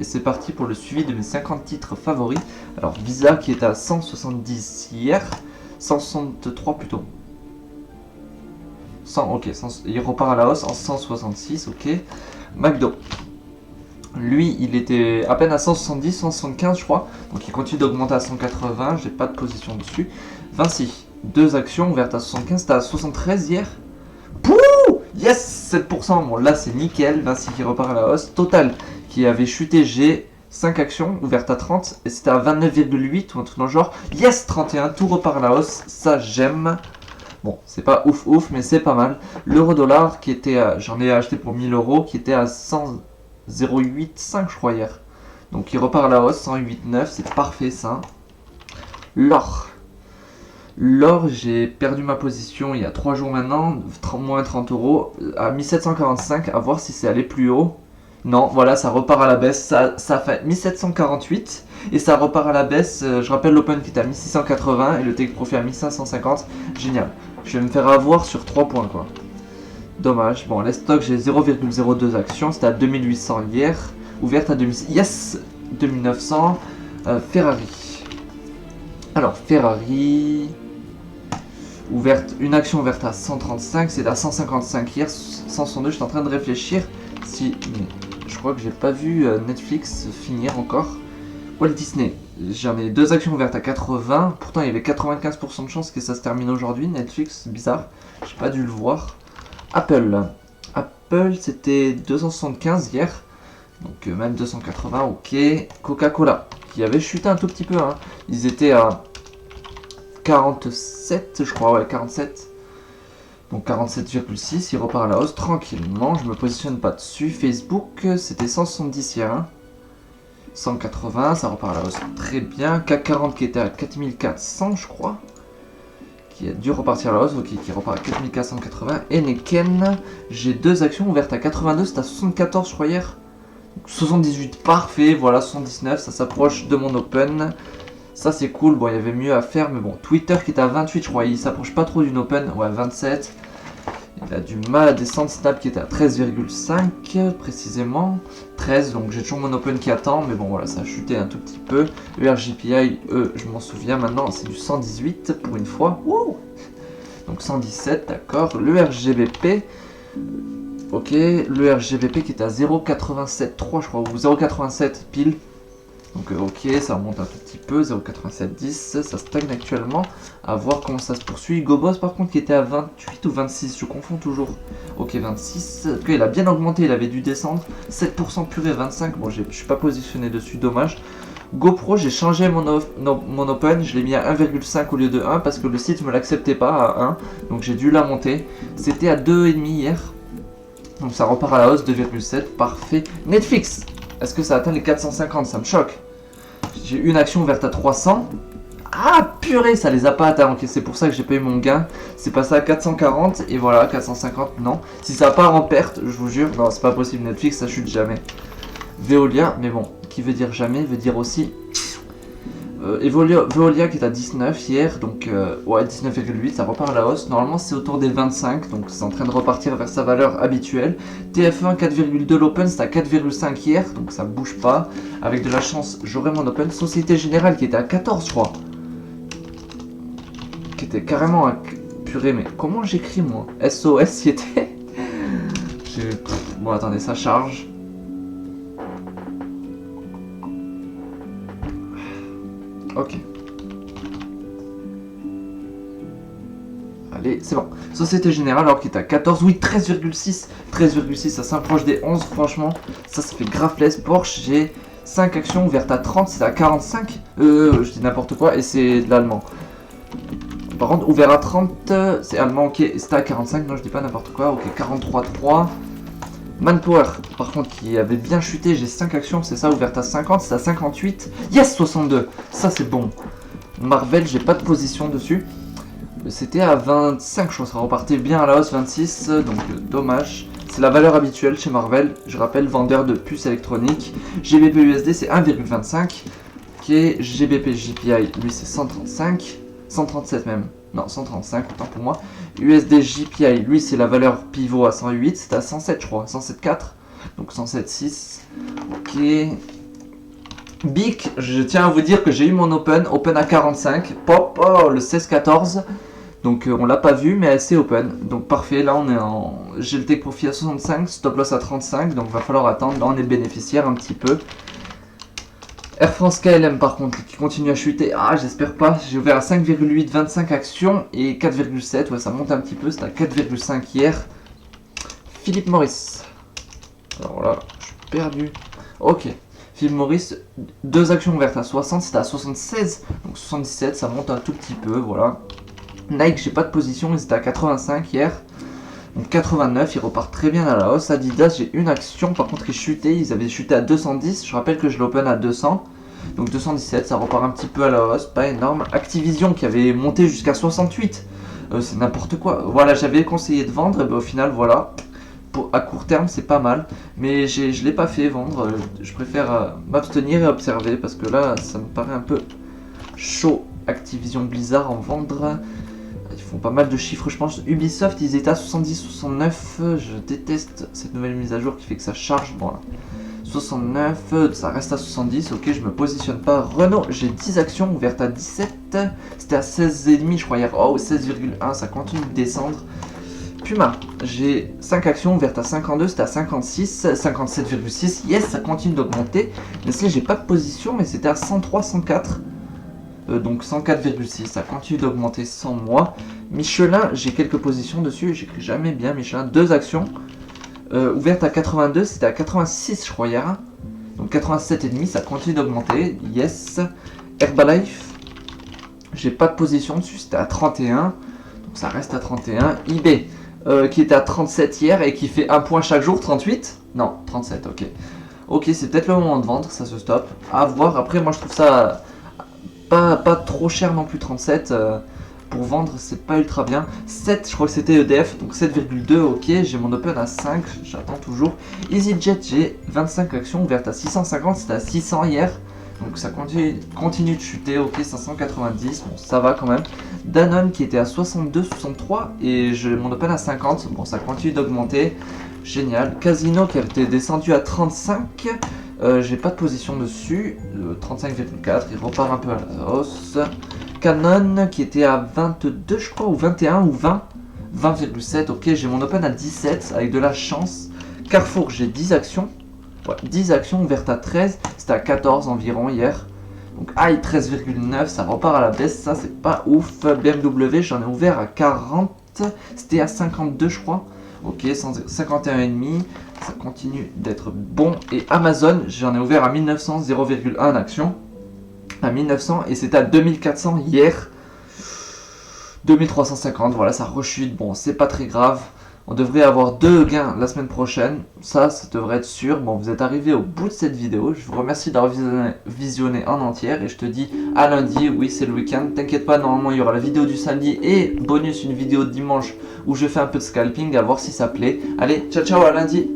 et c'est parti pour le suivi de mes 50 titres favoris. Alors Visa qui est à 170 hier, 163 plutôt. 100, ok, il repart à la hausse en 166, ok. McDo. Lui, il était à peine à 170, 175 je crois. Donc il continue d'augmenter à 180, j'ai pas de position dessus. Vinci, 2 actions ouvertes à 75, c'était à 73 hier. Pouh, yes, 7%, bon là c'est nickel. Vinci qui repart à la hausse. Total, qui avait chuté, j'ai 5 actions ouvertes à 30 et c'était à 29,8 ou un truc dans le genre. Yes, 31, tout repart à la hausse, ça j'aime. Bon, c'est pas ouf ouf, mais c'est pas mal. L'euro-dollar qui était à, j'en ai acheté pour 1000 euros, qui était à 100,085 je crois hier. Donc il repart à la hausse, 108,9, c'est parfait ça. L'or. L'or, j'ai perdu ma position il y a 3 jours maintenant, moins 30 euros, à 1745, à voir si c'est allé plus haut. Non, voilà, ça repart à la baisse, ça fait 1748 et ça repart à la baisse. Je rappelle l'open qui était à 1680 et le take profit à 1550. Génial. Je vais me faire avoir sur 3 points quoi. Dommage. Bon, les stocks, j'ai 0,02 actions, c'était à 2800 hier, ouverte à 2000. Yes, 2900. Ferrari. Alors, Ferrari. Ouverte, une action ouverte à 135, c'est à 155 hier, 162. Je suis en train de réfléchir si. Je crois que j'ai pas vu Netflix finir encore. Walt Disney, j'en ai 2 actions ouvertes à 80. Pourtant, il y avait 95% de chance que ça se termine aujourd'hui. Netflix, bizarre. J'ai pas dû le voir. Apple, c'était 275 hier. Donc même 280, ok. Coca-Cola, qui avait chuté un tout petit peu. Hein. Ils étaient à 47, je crois, ouais, 47. Donc 47,6, il repart à la hausse tranquillement, je me positionne pas dessus. Facebook, c'était 170 hier, hein. 180, ça repart à la hausse très bien. CAC 40 qui était à 4400 je crois, qui a dû repartir à la hausse, ok, qui repart à 4480. Heineken, j'ai 2 actions ouvertes à 82, c'était à 74 je crois hier. Donc 78, parfait, voilà, 79, ça s'approche de mon open. Ça c'est cool, bon il y avait mieux à faire, mais bon, Twitter qui était à 28 je crois, il s'approche pas trop d'une open, ouais 27. Il a du mal à descendre. Snap qui était à 13,5 précisément, 13, donc j'ai toujours mon open qui attend, mais bon voilà, ça a chuté un tout petit peu. ERJPI, je m'en souviens maintenant, c'est du 118 pour une fois, wouh. Donc 117, d'accord. Le RGBP, ok, le RGBP qui était à 0,87,3 je crois, ou 0,87 pile. Donc ok, ça remonte un tout petit peu, 0,8710, ça stagne actuellement, à voir comment ça se poursuit. Gobos par contre qui était à 28 ou 26, je confonds toujours. Ok, 26, en tout cas il a bien augmenté, il avait dû descendre, 7% purée 25, bon je suis pas positionné dessus, dommage. GoPro, j'ai changé mon open, je l'ai mis à 1,5 au lieu de 1 parce que le site me l'acceptait pas à 1, donc j'ai dû la monter. C'était à 2,5 hier, donc ça repart à la hausse, 2,7, parfait. Netflix, est-ce que ça atteint les 450? Ça me choque. J'ai une action ouverte à 300. Ah purée, ça les a pas atteints. Ok, c'est pour ça que j'ai payé mon gain. C'est passé à 440 et voilà, 450, non. Si ça part en perte, je vous jure, non, c'est pas possible. Netflix, ça chute jamais. Veolia, mais bon, qui veut dire jamais, veut dire aussi. Veolia qui est à 19 hier, donc ouais 19,8, ça repart à la hausse. Normalement c'est autour des 25, donc c'est en train de repartir vers sa valeur habituelle. TF1 4,2 l'open, c'est à 4,5 hier, donc ça bouge pas. Avec de la chance, j'aurai mon open. Société Générale qui était à 14 je crois, qui était carrément à... Purée, mais comment j'écris moi? SOS y était. Bon attendez, ça charge. Ok. Allez, c'est bon. Société Générale, alors qu'il est à 14, oui, 13,6. 13,6, ça s'approche des 11, franchement. Ça fait grave plaisir. Porsche, j'ai 5 actions ouvertes à 30, c'est à 45. Je dis n'importe quoi, et c'est de l'allemand. Par contre, ouvert à 30, c'est allemand, ok. C'était à 45, non, je dis pas n'importe quoi. Ok, 43,3. Manpower, par contre, qui avait bien chuté, j'ai 5 actions, c'est ça, ouverte à 50, c'est à 58. Yes, 62, ça c'est bon. Marvel, j'ai pas de position dessus. C'était à 25, je crois, ça repartait bien à la hausse, 26, donc dommage. C'est la valeur habituelle chez Marvel, je rappelle, vendeur de puces électroniques. GBP USD, c'est 1,25. Ok, GBP JPI, lui c'est 135, 137 même. Non, 135, autant pour moi. USD JPI, lui, c'est la valeur pivot à 108. C'est à 107, je crois. 107,4. Donc 107,6. Ok. Bic, je tiens à vous dire que j'ai eu mon open à 45. Pop, oh, le 16-14. Donc on l'a pas vu, mais c'est open. Donc parfait, là on est en... J'ai le take profit à 65, stop loss à 35. Donc va falloir attendre, là on est bénéficiaire un petit peu. Air France KLM par contre qui continue à chuter. Ah, j'espère pas. J'ai ouvert à 5,8, 25 actions et 4,7. Ouais, ça monte un petit peu. C'était à 4,5 hier. Philippe Maurice. Alors là, je suis perdu. Ok. Philippe Maurice, 2 actions ouvertes à 60. C'était à 76. Donc 77, ça monte un tout petit peu. Voilà. Nike, j'ai pas de position. Ils étaient à 85 hier. Donc 89, ils repartent très bien à la hausse. Adidas, j'ai une action, par contre ils chutaient, ils avaient chuté à 210. Je rappelle que je l'open à 200. Donc 217, ça repart un petit peu à la hausse, pas énorme. Activision qui avait monté jusqu'à 68, c'est n'importe quoi. Voilà, j'avais conseillé de vendre, et ben, au final, voilà. À court terme, c'est pas mal. Mais je ne l'ai pas fait vendre, je préfère m'abstenir et observer parce que là, ça me paraît un peu chaud. Activision Blizzard en vendre. Ils font pas mal de chiffres, je pense. Ubisoft, ils étaient à 70, 69. Je déteste cette nouvelle mise à jour qui fait que ça charge. Bon, là. 69, ça reste à 70. Ok, je me positionne pas. Renault, j'ai 10 actions ouvertes à 17. C'était à 16,5, je crois, hier. Oh, 16,1, ça continue de descendre. Puma, j'ai 5 actions ouvertes à 52. C'était à 56, 57,6. Yes, ça continue d'augmenter. Nestlé, j'ai pas de position, mais c'était à 103, 104. Donc 104,6, ça continue d'augmenter sans moi. Michelin, j'ai quelques positions dessus, j'écris jamais bien Michelin. 2 actions ouvertes à 82, c'était à 86 je crois hier. Donc 87,5, ça continue d'augmenter. Yes. Herbalife, j'ai pas de position dessus, c'était à 31. Donc ça reste à 31. eBay, qui était à 37 hier et qui fait un point chaque jour, 38. Non, 37, ok. Ok, c'est peut-être le moment de vendre, ça se stoppe. À voir, après moi je trouve ça... Pas trop cher non plus, 37 pour vendre, c'est pas ultra bien. 7, je crois que c'était EDF, donc 7,2, ok. J'ai mon open à 5, j'attends toujours. EasyJet, j'ai 25 actions ouvertes à 650, c'était à 600 hier. Donc ça continue de chuter, ok, 590, bon ça va quand même. Danone qui était à 62, 63 et j'ai mon open à 50, bon ça continue d'augmenter. Génial. Casino qui avait descendu à 35. J'ai pas de position dessus. 35,4. Il repart un peu à la hausse. Canon qui était à 22 je crois, ou 21 ou 20. 20,7. Ok, j'ai mon open à 17 avec de la chance. Carrefour, j'ai 10 actions. Ouais, 10 actions ouvertes à 13. C'était à 14 environ hier. Donc aïe, 13,9. Ça repart à la baisse. Ça, c'est pas ouf. BMW, j'en ai ouvert à 40. C'était à 52 je crois. Ok, 51,5, ça continue d'être bon. Et Amazon, j'en ai ouvert à 1900, 0,1 action. À 1900 et c'était à 2400 hier. 2350, voilà, ça rechute. Bon, c'est pas très grave. On devrait avoir 2 gains la semaine prochaine. Ça devrait être sûr. Bon, vous êtes arrivé au bout de cette vidéo. Je vous remercie d'avoir visionné en entière. Et je te dis à lundi. Oui, c'est le week-end. T'inquiète pas, normalement, il y aura la vidéo du samedi. Et bonus, une vidéo de dimanche où je fais un peu de scalping. À voir si ça plaît. Allez, ciao, ciao, à lundi.